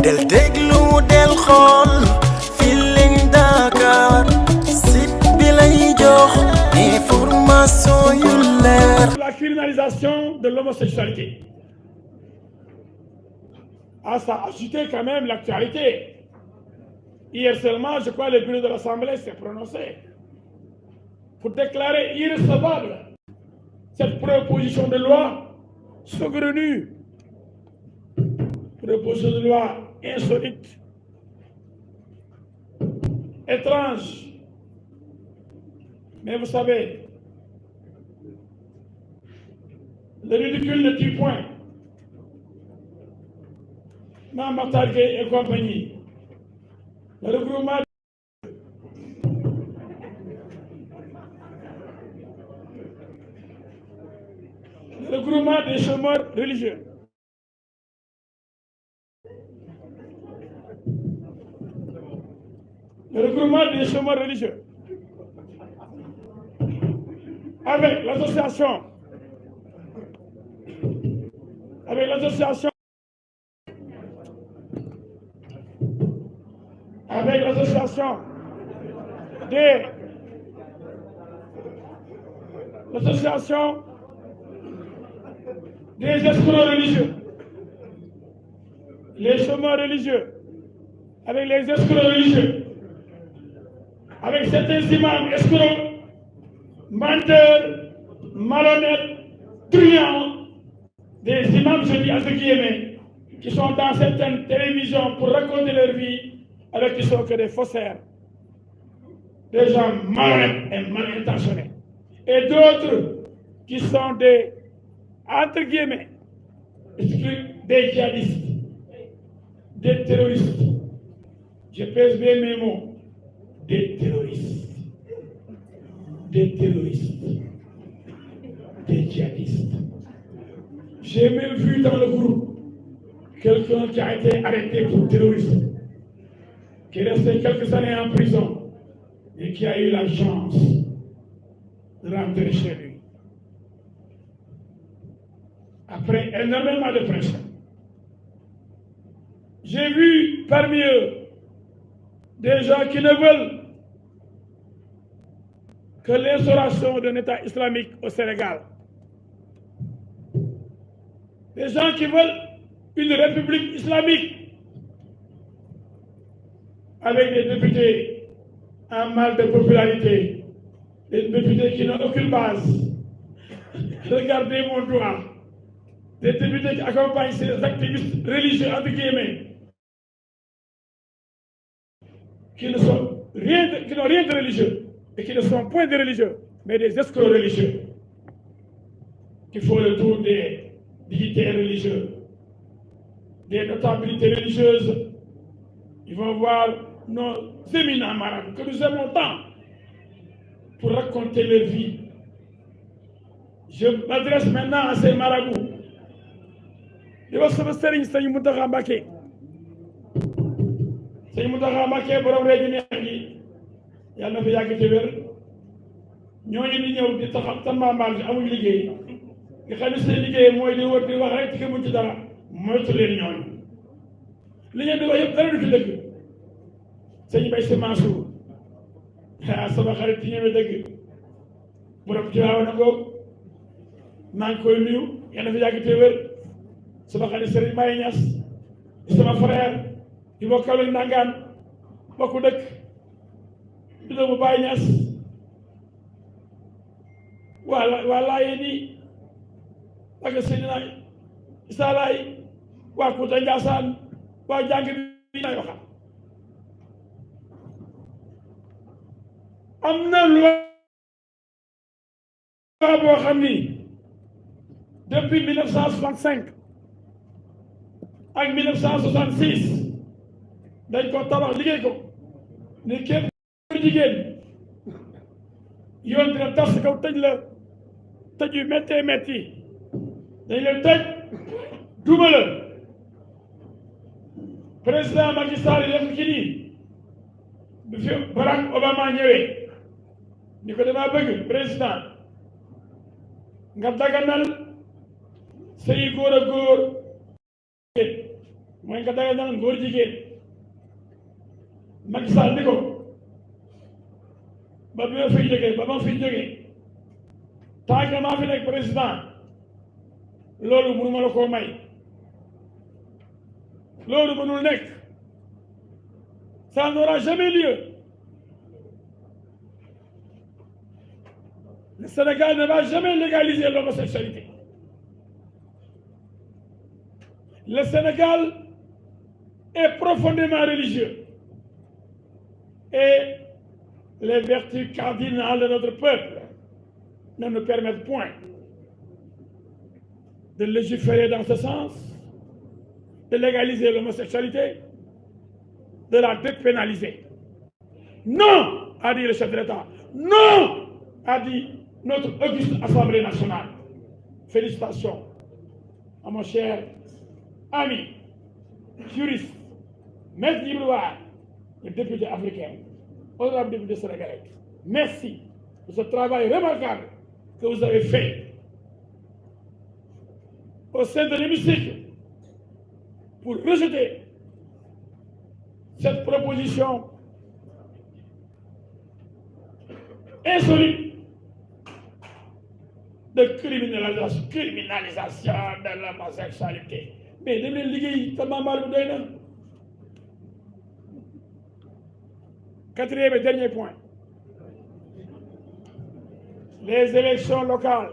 del déglu del xool Feeling Dakar site bi lay jox information yu leer. La criminalisation de l'homosexualité. Ah, ça a agité quand même l'actualité. Hier seulement, je crois, le bureau de l'Assemblée s'est prononcé pour déclarer irrecevable cette proposition de loi saugrenue, proposition de loi insolite, étrange. Mais vous savez, le ridicule ne tue point. Matar Gueye et compagnie, le regroupement des chômeurs religieux. Le regroupement des chômeurs religieux. Avec l'association des escrocs religieux, les chômeurs religieux, avec les escrocs religieux, avec certains imams escrocs, menteurs, malhonnêtes, truands, des imams, je dis entre guillemets, qui sont dans certaines télévisions pour raconter leur vie, alors qu'ils sont que des faussaires, des gens malhonnêtes et mal intentionnés, et d'autres qui sont des, entre guillemets, des djihadistes, des terroristes. Je pèse bien mes mots, des terroristes, des djihadistes. J'ai même vu dans le groupe quelqu'un qui a été arrêté pour terrorisme, qui est resté quelques années en prison et qui a eu la chance de rentrer chez lui. Après énormément de pression. J'ai vu parmi eux des gens qui ne veulent que l'instauration d'un État islamique au Sénégal. Des gens qui veulent une république islamique avec des députés en mal de popularité, des députés qui n'ont aucune base. Regardez mon doigt. Des députés qui accompagnent ces activistes religieux, entre guillemets, qui n'ont rien de religieux et qui ne sont point de religieux, mais des escrocs religieux, qui font le tour des dignitaires religieux, des notabilités religieuses. Ils vont voir nos éminents marabouts que nous aimons tant pour raconter leur vie. Je m'adresse maintenant à ces marabouts. di wax sama sëriñ sëñ Mountakha Mbacké borom réew neex yi yàlla na fi yàgg te wér. ñooñu di ñëw di taxaw tambaambaal bi amuñu liggéey nga xam ne seen liggéey mooy di wër di wax rek ci xamuñ ci dara moytu leen ñooñu. li ngeen di wax yëpp dara du ci dëgg. sëñ Bay Si Mansour sama xarit ci ñëwee dëgg borom ci waaw na ngoog maa ngi koy nuyu yàlla na fi yàgg te wér. sama xarit Serigne Maye Niass sama frère di bokkal ak nangaan bokku dëkk di doomu Baye Niass waa Laayeen yi ak Seydina Issa Laay waa Kuuta Njaasaan waa jàng bi lay waxal. am na loi boo xam ni depuis 1965 ak 1966 dañ ko tabax liggéey ko ni képp jigéen yoon dina tas kaw tëj la tëj yu méttee métti dañ leen tëj duma la. président Macky Sall def ci nii bi fi Barack Obama ñëwee ni ko dama bëgg président nga daganal sëy góor a góor mooy nga daga naan góor jigéen Macky Sall ni ko ba bi ma fi jógee ba ma fi jógee tant que maa fi nekk président loolu mënuma la koo may loolu mënul nekk ça n'aura jamais lieu. Le Sénégal ne va jamais légaliser l'homosexualité. Le Sénégal est profondément religieux et les vertus cardinales de notre peuple ne nous permettent point de légiférer dans ce sens, de légaliser l'homosexualité, de la dépénaliser. Non, a dit le chef de l'État. Non, a dit notre auguste Assemblée nationale. Félicitations à mon cher ami, juriste, maître Djibril, le député africain, honorable député sénégalais. Merci pour ce travail remarquable que vous avez fait au sein de l'hémicycle pour rejeter cette proposition insolite de criminalisation de l'homosexualité. Mais dem leen liggéey tamambaal bu doy na. Quatrième et dernier point. Les élections locales.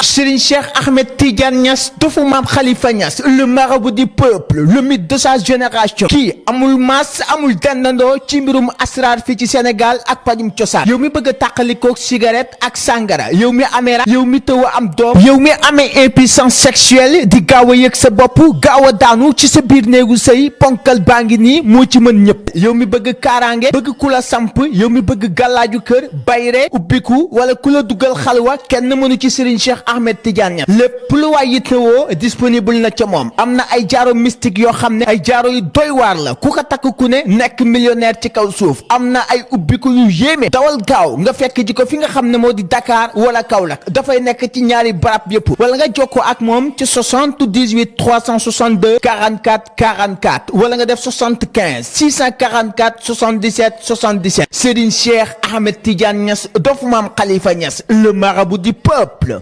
Serigne Cheikh Ahmed Tidiane Niass dofu Maam Khalifa Niass, le marabout du peuple, le mythe de sa génération, kii amul maas amul dendandoo ci mbirum asrar fii ci Sénégal ak pajum cosaan. Yow mi bëgg a tàqalikook cigarette ak sangara, yow mi amee yow mi tëw a am doom, yow mi amee impuissance sexuelle di gaaw a yëg sa bopp, gaaw a daanu ci sa biir néegu sëy, ponkal baa ngi nii moo ci mën ñëpp. Yow mi bëgg kaaraange, bëgg ku la samp, yow mi bëgg gàllaaju kër, bayre, ubbiku wala ku la dugal xalwa, kenn mënu ci Serigne Cheikh Ahmed Tidiane Niass. lépp lu waay yittewoo disponible na ca moom. am na ay jaaro mystique yoo xam ne ay jaaro yu doy waar la, ku ko takk ku ne nekk millionnaire ci kaw suuf. am na ay ubbiku yu yéeme. dawal gaaw nga fekk ji ko fi nga xam ne moo di Dakar wala Kaolack, dafay nekk ci ñaari barab yëpp. wala nga jokkoo ak moom ci 78 362 44 44 wala nga def 75 644 77 77. Serigne Cheikh Ahmed Tidiane Niass dofu Maam Khalifa Niass, le marabout du peuple.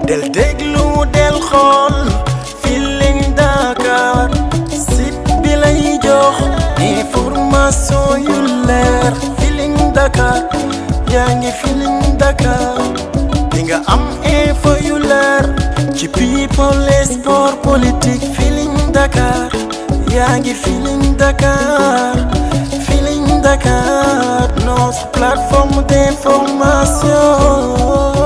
del déglu del xool Feeling Dakar site bi lay jox information yu leer. Feeling Dakar yaa ngi Feeling Dakar di nga am info yu leer ci people et sport politique. Feeling Dakar yaa ngi Feeling Dakar. Feeling Dakar, notre plateforme d'information.